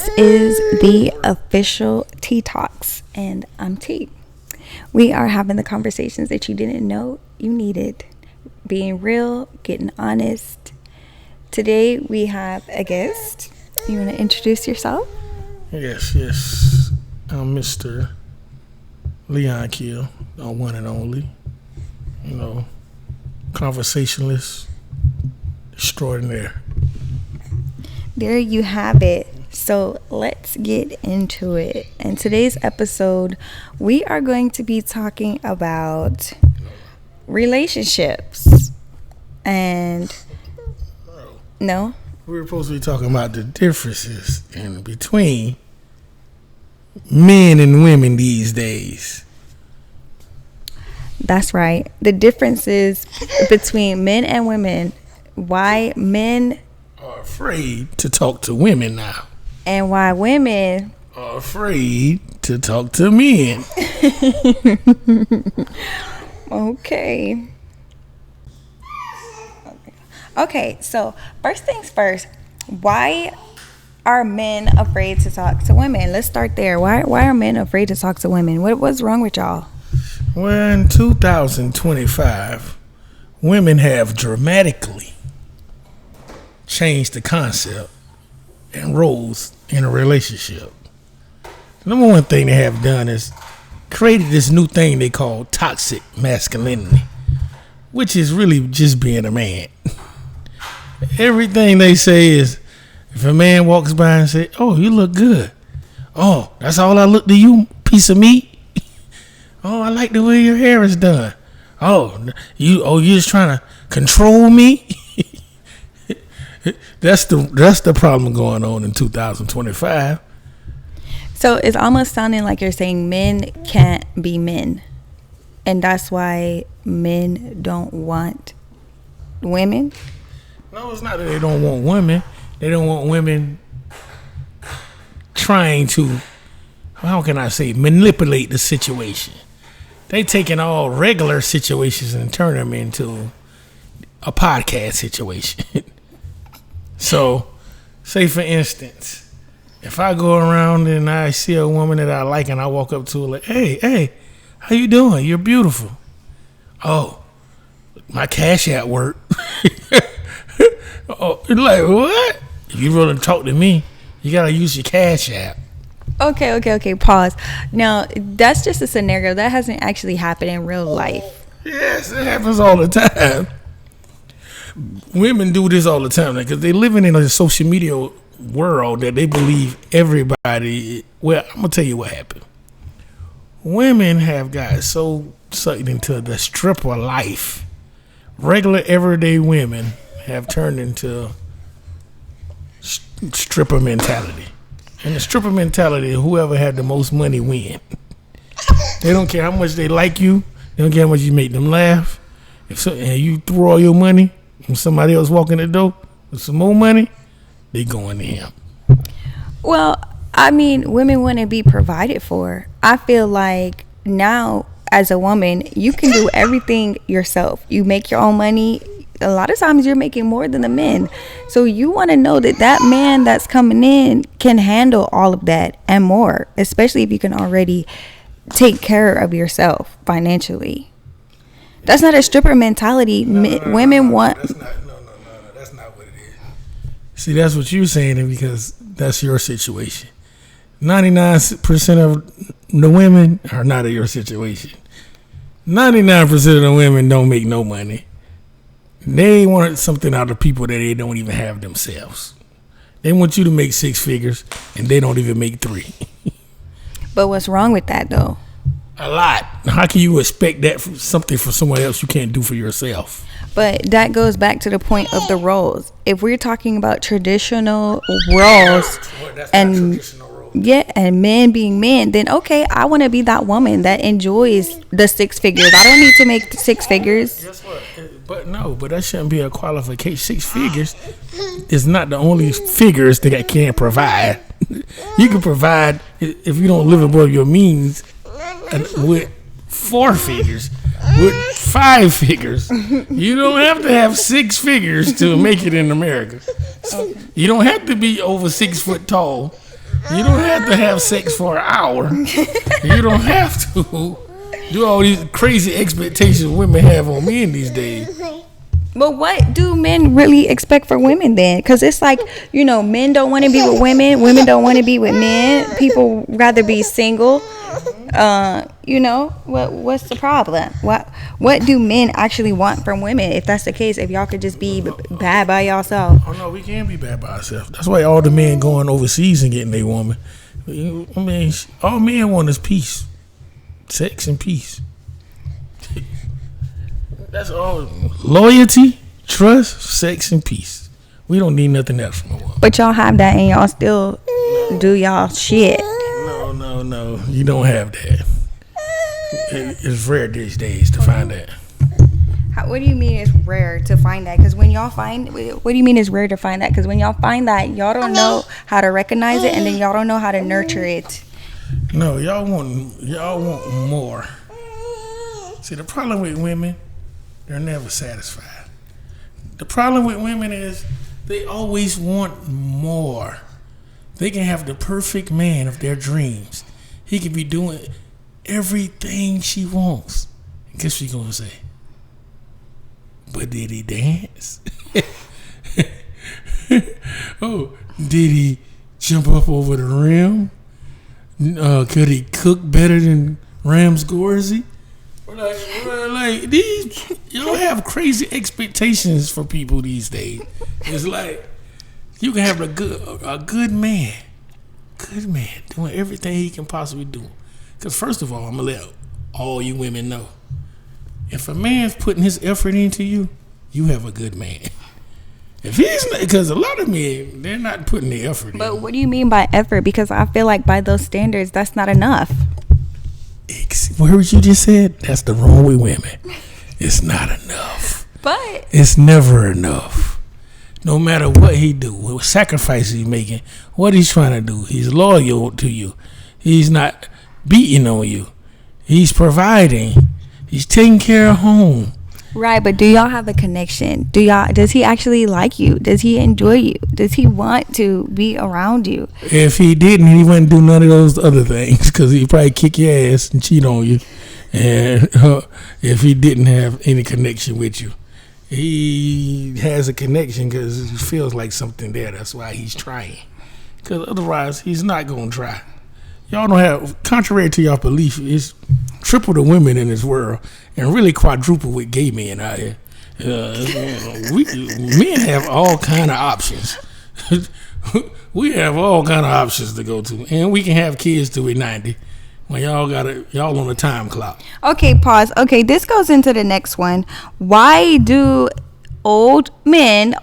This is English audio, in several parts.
This is the official Tea Talks, and I'm T. We are having the conversations that you didn't know you needed. Being real, getting honest. Today we have a guest. You want to introduce yourself? Yes. I'm Mr. Leon Kill, the one and only. Conversationalist extraordinaire. There you have it. So let's get into it. In today's episode, we are going to be talking about relationships. And no? We were supposed to be talking about the differences in between men and women these days. That's right. The differences between men and women. Why men are afraid to talk to women now. And why women are afraid to talk to men. Okay, so first things first, why are men afraid to talk to women? Let's start there. Why are men afraid to talk to women? What's wrong with y'all? Well, in 2025, women have dramatically changed the concept and roles in a relationship. The number one thing they have done is created this new thing they call toxic masculinity, which is really just being a man. Everything they say is, if a man walks by and say, "Oh, you look good. Oh, that's all I look to you, piece of meat. Oh, I like the way your hair is done. Oh, you're just trying to control me." That's the problem going on in 2025. So it's almost sounding like you're saying men can't be men, and that's why men don't want women. No, it's not that they don't want women. They don't want women trying to, how can I say, manipulate the situation. They taking all regular situations and turn them into a podcast situation. So, say for instance, if I go around and I see a woman that I like and I walk up to her like, hey, how you doing? You're beautiful. Oh, my Cash App work. Oh, you're like, what? If you really talk to me, you got to use your Cash App. Okay, pause. Now, that's just a scenario. That hasn't actually happened in real life. Yes, it happens all the time. Women do this all the time because they living in a social media world that they believe everybody. Well, I'm gonna tell you what happened. Women have got so sucked into the stripper life. Regular everyday women have turned into stripper mentality, and the stripper mentality: whoever had the most money win. They don't care how much they like you. They don't care how much you make them laugh. And you throw all your money. When somebody else walk in the door with some more money, they going to him. Well, I mean, women want to be provided for. I feel like now, as a woman, you can do everything yourself. You make your own money. A lot of times you're making more than the men. So you want to know that man that's coming in can handle all of that and more, especially if you can already take care of yourself financially. That's not a stripper mentality. Women want. That's not what it is. See, that's what you're saying because that's your situation. 99% of the women are not in your situation. 99% of the women don't make no money. They want something out of people that they don't even have themselves. They want you to make 6 figures and they don't even make 3. But what's wrong with that though? A lot. How can you expect that from something for someone else you can't do for yourself? But that goes back to the point of the roles. If we're talking about traditional roles, and men being men, then okay, I want to be that woman that enjoys the 6 figures. I don't need to make 6 figures. Guess what? But that shouldn't be a qualification. 6 figures is not the only figures that I can provide. You can provide if you don't live above your means. And with 4 figures, with 5 figures, you don't have to have 6 figures to make it in America. You don't have to be over 6 foot tall You don't have to have sex for an hour. You don't have to do all these crazy expectations women have on men these days. But what do men really expect for women then? Because it's like, men don't want to be with women don't want to be with men. People rather be single. What's the problem? What do men actually want from women? If that's the case, if y'all could just be bad by yourself. Oh no, we can't be bad by ourselves. That's why all the men going overseas and getting their woman. I mean, all men want is peace, sex and peace. That's all. Loyalty, trust, sex, and peace. We don't need nothing else from a woman. But y'all have that and y'all still do y'all shit. No. You don't have that. It's rare these days to find that. What do you mean it's rare to find that? Because when y'all find, what do you mean it's rare to find that? Because when y'all find that, y'all don't know how to recognize it, and then y'all don't know how to nurture it. No, y'all want more. See, the problem with women, they're never satisfied. The problem with women is they always want more. They can have the perfect man of their dreams. He can be doing everything she wants. Guess what she's gonna say? But did he dance? Oh, did he jump up over the rim? Could he cook better than Ramsgorzi? Like these, y'all have crazy expectations for people these days. It's like you can have a good man doing everything he can possibly do. Because first of all, I'm gonna let all you women know, if a man's putting his effort into you, you have a good man. If he's not, because a lot of men, they're not putting the effort in. But what do you mean by effort? Because I feel like by those standards, that's not enough. What you just said? That's the wrong with women. It's not enough. But it's never enough. No matter what he do, what sacrifices he's making, what he's trying to do, he's loyal to you. He's not beating on you. He's providing. He's taking care of home. Right, but do y'all have a connection? Does he actually like you? Does he enjoy you? Does he want to be around you? If he didn't, he wouldn't do none of those other things, because he'd probably kick your ass and cheat on you. And if he didn't have any connection with you, he has a connection because he feels like something there. That's why he's trying. Because otherwise, he's not going to try. Y'all don't have, contrary to your belief, it's triple the women in this world and really quadruple with gay men out here. Men have all kind of options. We have all kind of options to go to, and we can have kids till we're 90. When y'all on a time clock. Okay, pause. Okay, this goes into the next one. Why do older men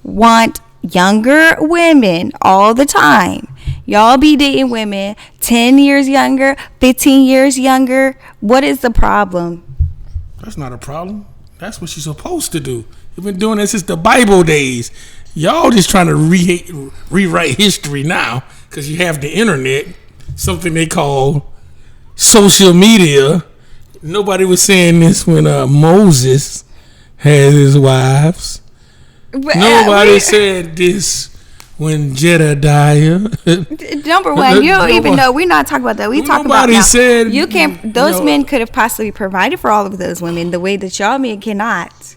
want younger women all the time? Y'all be dating women 10 years younger, 15 years younger. What is the problem? That's not a problem. That's what you're supposed to do. You've been doing that since the Bible days. Y'all just trying to rewrite history now because you have the internet, something they call social media. Nobody was saying this when Moses had his wives. Nobody said this when Jedediah. Number one, you don't even know. We're not talking about that. We talk about now. Said you can't. Those men could have possibly provided for all of those women the way that y'all men cannot.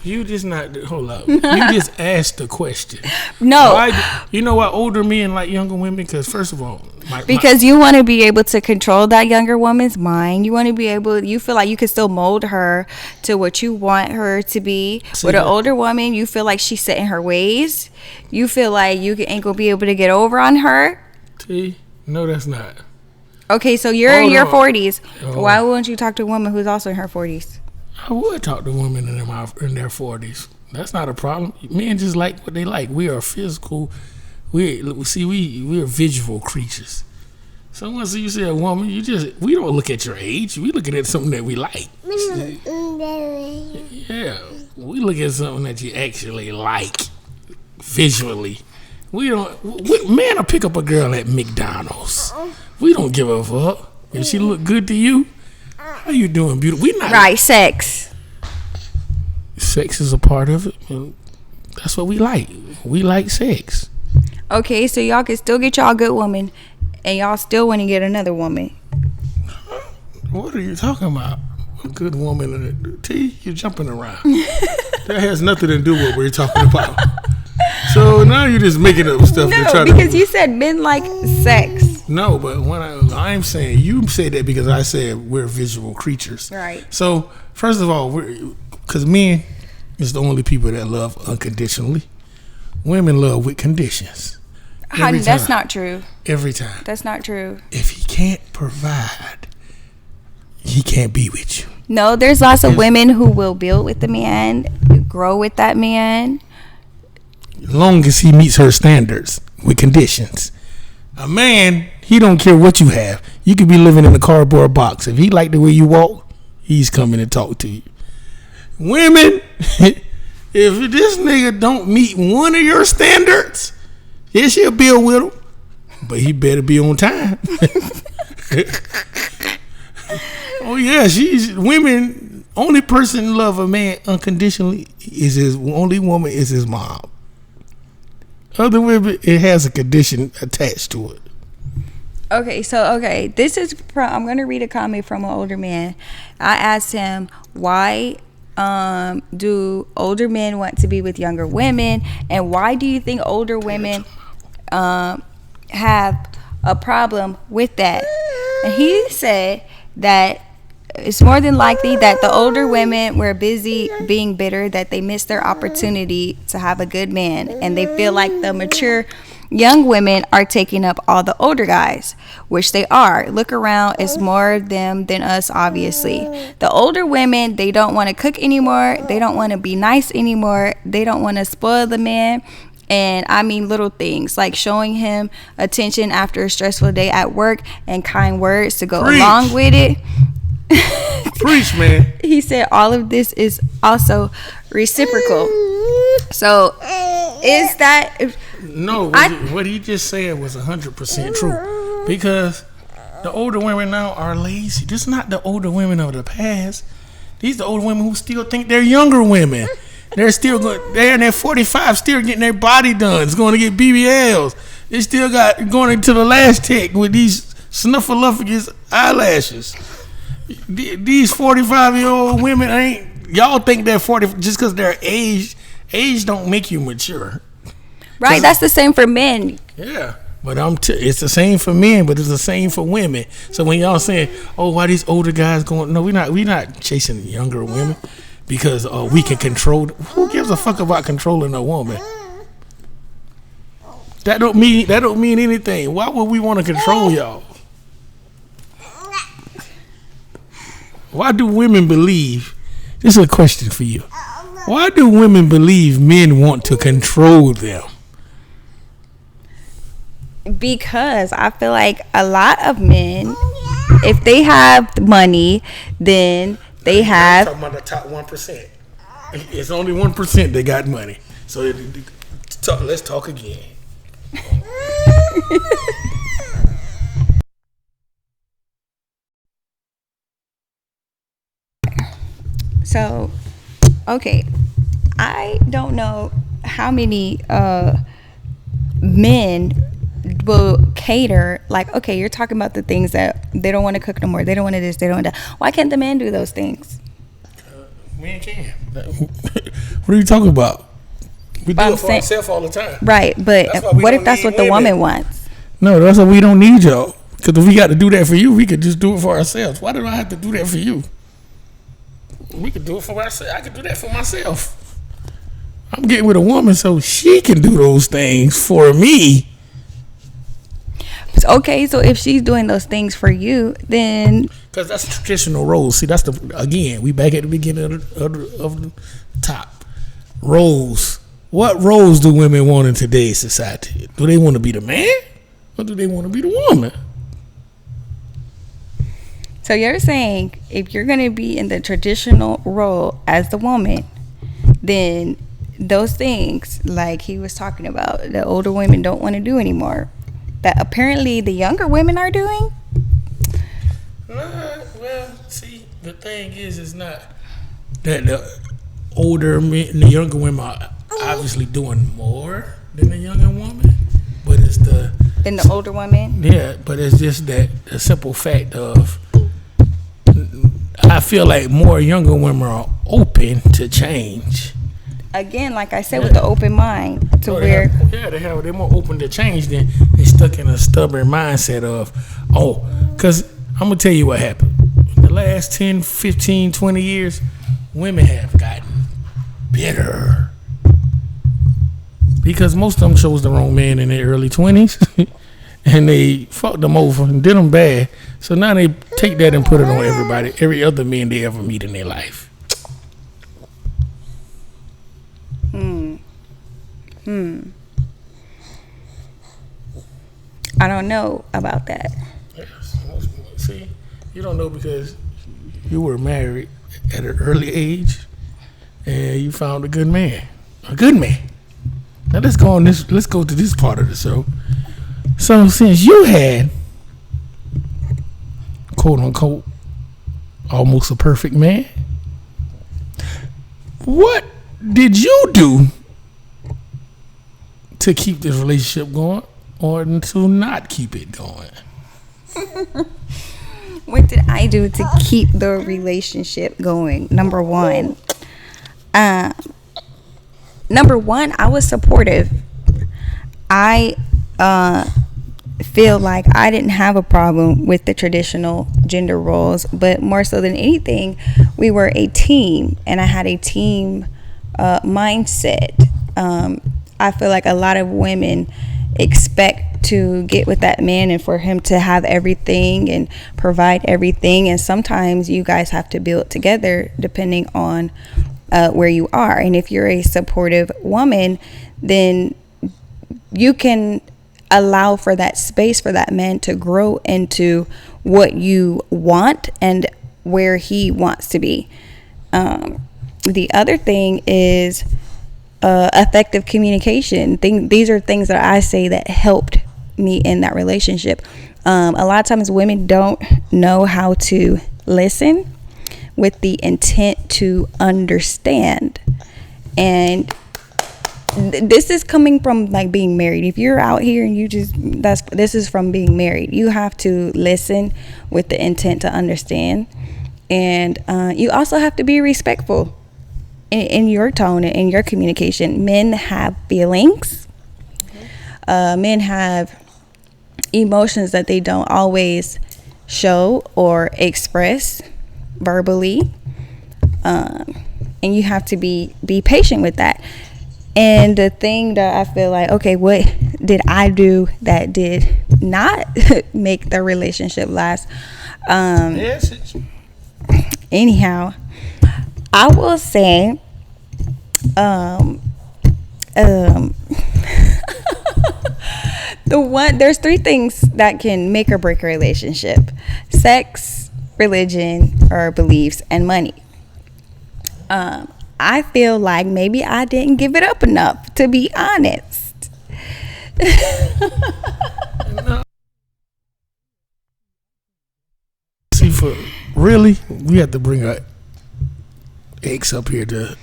You just not. Hold up. You just asked the question. No. You know why older men like younger women? Because first of all, because you want to be able to control that younger woman's mind. You want to be able. You feel like you can still mold her to what you want her to be. With an older woman, you feel like she's set in her ways. You feel like you ain't gonna be able to get over on her. See, no, that's not. Okay, so you're in your 40s. Why wouldn't you talk to a woman who's also in her 40s? I would talk to women in their 40s. That's not a problem. Men just like what they like. We are physical. We are visual creatures. So once you say a woman, we don't look at your age. We looking at something that we like. Yeah, we look at something that you actually like visually. We don't. Man will pick up a girl at McDonald's. We don't give a fuck if she look good to you. How you doing, beautiful? We not right. Sex is a part of it. That's what we like. We like sex. Okay, so y'all can still get y'all a good woman, and y'all still want to get another woman. What are you talking about? A good woman. T, you're jumping around. That has nothing to do with what we're talking about. So now you're just making up stuff to try No, because to. you said men like sex. No, but when I'm saying, you said that because I said we're visual creatures. Right. So first of all, because men is the only people that love unconditionally. Women love with conditions. Honey, Every that's time. not true. Every time. That's not true. If he can't provide, he can't be with you. No, there's lots of women who will build with the man, grow with that man. As long as he meets her standards with conditions. A man, he don't care what you have. You could be living in a cardboard box. If he like the way you walk, he's coming to talk to you. Women, if this nigga don't meet one of your standards, yeah, she'll build with him, but he better be on time. Oh yeah, women. Only person love a man unconditionally is his only woman is his mom. Other women, it has a condition attached to it. Okay, this is I'm gonna read a comment from an older man. I asked him why do older men want to be with younger women, and why do you think older women have a problem with that? And he said that it's more than likely that the older women were busy being bitter that they missed their opportunity to have a good man, and they feel like the mature young women are taking up all the older guys, which they are. Look around, it's more them than us, obviously. The older women, they don't want to cook anymore, they don't want to be nice anymore, they don't want to spoil the man. And I mean little things like showing him attention after a stressful day at work and kind words to go along with it. Preach, man. He said all of this is also reciprocal. So is that no? What he just said was 100% true, because the older women now are lazy. This is not the older women of the past. These are the older women who still think they're younger women. They're still they're in their 45, still getting their body done. It's going to get BBLs. They still got going into the last tech with these snuffleupagus eyelashes. These 45-year-old women ain't. Y'all think they're 40 just because they're aged. Age don't make you mature. Right, that's the same for men. Yeah, but it's the same for men, but it's the same for women. So when y'all saying, "Oh, why these older guys going?" No, we not chasing younger women because we can control. Who gives a fuck about controlling a woman? That don't mean anything. Why would we want to control y'all? Why do women believe? This is a question for you. Why do women believe men want to control them? Because I feel like a lot of men, if they have money, then they have. I'm talking about the top 1%. It's only 1% that got money. So let's talk again. So, okay, I don't know how many men will cater. Like, okay, you're talking about the things that they don't want to cook no more. They don't want to this. They don't want that. Why can't the man do those things? Men can. What are you talking about? We do it for ourselves all the time. Right, but what if that's what the woman wants? No, that's why we don't need y'all. Because if we got to do that for you, we could just do it for ourselves. Why do I have to do that for you? We could do it for ourselves. I could do that for myself. I'm getting with a woman so she can do those things for me. Okay, so if she's doing those things for you, then because that's traditional roles. See, that's we back at the beginning of the top roles. What roles do women want in today's society? Do they want to be the man, or do they want to be the woman? So you're saying if you're going to be in the traditional role as the woman, then those things like he was talking about, the older women don't want to do anymore, that apparently the younger women are doing? Well, see, the thing is not that the older men, the younger women are obviously doing more than the younger woman. just the In the older women. yeah, but it's just that the simple fact of I feel like more younger women are open to change. Again, like I said, with the open mind to So where they're more open to change than they stuck in a stubborn mindset of, because I'm going to tell you what happened. In the last 10, 15, 20 years, women have gotten bitter. Because most of them chose the wrong man in their early 20s and they fucked them over and did them bad. So now they take that and put it on every other man they ever meet in their life. I don't know about that. Yes. See, you don't know because you were married at an early age and you found a good man. A good man. Now let's go to this part of the show. So since you had quote unquote almost a perfect man, what did you do to keep this relationship going or to not keep it going? What did I do to keep the relationship going? Number one, I was supportive. I feel like I didn't have a problem with the traditional gender roles, but more so than anything, we were a team, and I had a team mindset. I feel like a lot of women expect to get with that man and for him to have everything and provide everything, and sometimes you guys have to build together depending on where you are. And if you're a supportive woman, then you can allow for that space for that man to grow into what you want and where he wants to be. The other thing is effective communication. These are things that I say that helped me in that relationship. A lot of times women don't know how to listen with the intent to understand, and this is coming from like being married. If you're out here and this is from being married. You have to listen with the intent to understand, and you also have to be respectful in your tone and in your communication. Men have feelings. Men have emotions that they don't always show or express verbally, and you have to be patient with that. And the thing that I feel like, okay, what did I do that did not make the relationship last? Anyhow, I will say, there's three things that can make or break a relationship: sex, religion or beliefs, and money. I feel like maybe I didn't give it up enough, to be honest. See, we have to bring our ex up here to,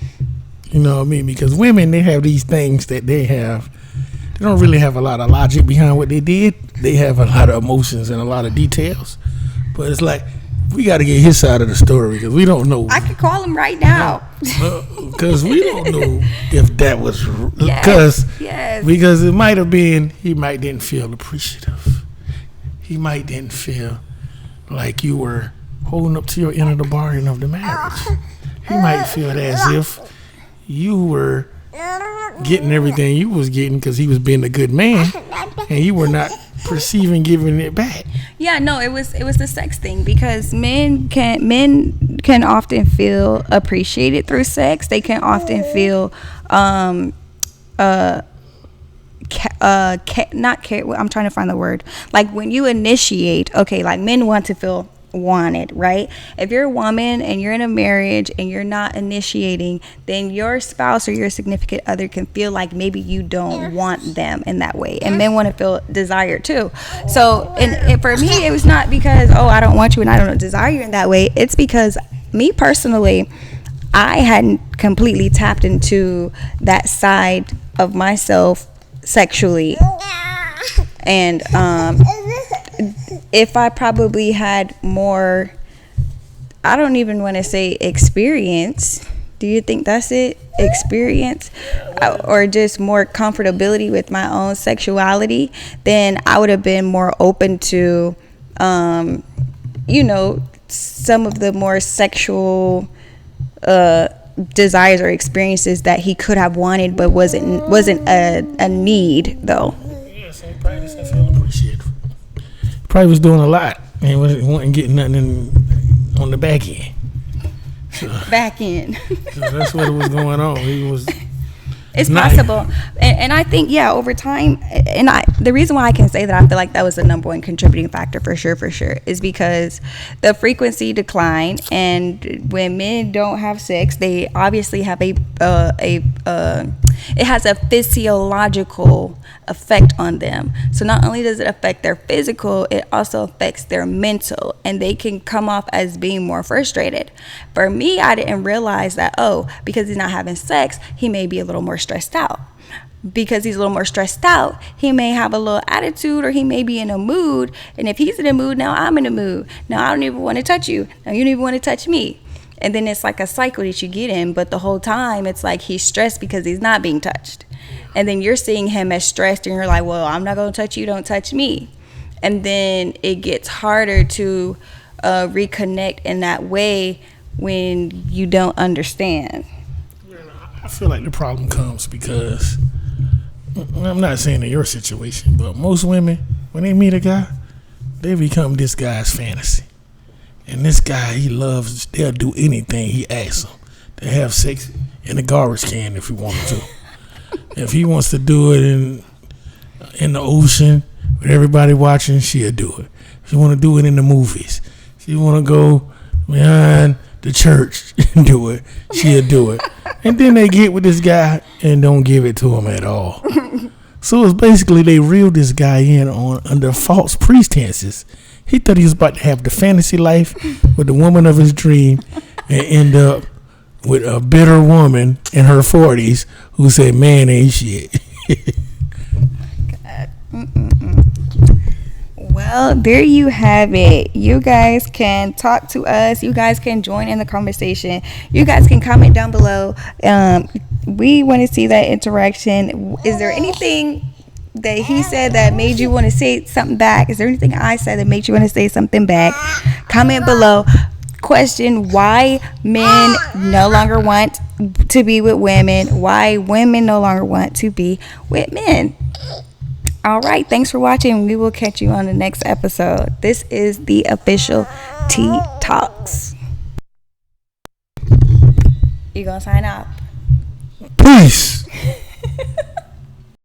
you know what I mean? Because women, they have these things that they don't really have a lot of logic behind what they did. They have a lot of emotions and a lot of details. But it's like, we got to get his side of the story because we don't know. I could call him right now. Because we don't know if that was yes. Because it might have been he might didn't feel appreciative. He might didn't feel like you were holding up to your end of the bargain of the marriage. He might feel as if you were getting everything you was getting because he was being a good man, and you were not perceiving giving it back. Yeah, no, it was the sex thing, because men can often feel appreciated through sex. They can often feel not care. I'm trying to find the word. Like when you initiate, okay, like men want to feel wanted, right? If you're a woman and you're in a marriage and you're not initiating, then your spouse or your significant other can feel like maybe you don't want them in that way, and men want to feel desired too. So and for me, it was not because I don't want you and I don't desire you in that way. It's because me personally, I hadn't completely tapped into that side of myself sexually And if I probably had more, I don't even want to say experience. Do you think that's it? Experience? Or just more comfortability with my own sexuality, then I would have been more open to, some of the more sexual desires or experiences that he could have wanted, but wasn't a need though. Yeah, so he probably just didn't feel appreciated. Probably was doing a lot and wasn't getting nothing on the back end. Back in. So that's what was going on. He was. It's possible, and I think over time, and the reason why I can say that I feel like that was the number one contributing factor for sure is because the frequency decline, and when men don't have sex, they obviously have it has a physiological effect on them. So not only does it affect their physical, it also affects their mental, and they can come off as being more frustrated. For me, I didn't realize that because he's not having sex, he may be a little more stressed out. Because he's a little more stressed out, he may have a little attitude, or he may be in a mood, and if he's in a mood, now I'm in a mood. Now I don't even want to touch you. Now you don't even want to touch me. And then it's like a cycle that you get in, but the whole time it's like he's stressed because he's not being touched. And then you're seeing him as stressed, and you're like, well, I'm not going to touch you, don't touch me. And then it gets harder to reconnect in that way when you don't understand. I feel like the problem comes because, I'm not saying in your situation, but most women, when they meet a guy, they become this guy's fantasy. And this guy, they'll do anything he asks them. They have sex in the garbage can if he wanted to. If he wants to do it in the ocean with everybody watching, she'll do it. If you want to do it in the movies, if you want to go behind the church and do it, she'll do it. And then they get with this guy and don't give it to him at all. So it's basically they reeled this guy in under false pretenses. He thought he was about to have the fantasy life with the woman of his dream and end up with a bitter woman in her 40s who said, man ain't shit. God. Well, there you have it. You guys can talk to us. You guys can join in the conversation. You guys can comment down below. We want to see that interaction. Is there anything that he said that made you want to say something back? Is there anything I said that made you want to say something back? Comment below. Question: why men no longer want to be with women? Why women no longer want to be with men? All right, thanks for watching. We will catch you on the next episode. This is the official Tea Talks. You gonna sign up? Peace.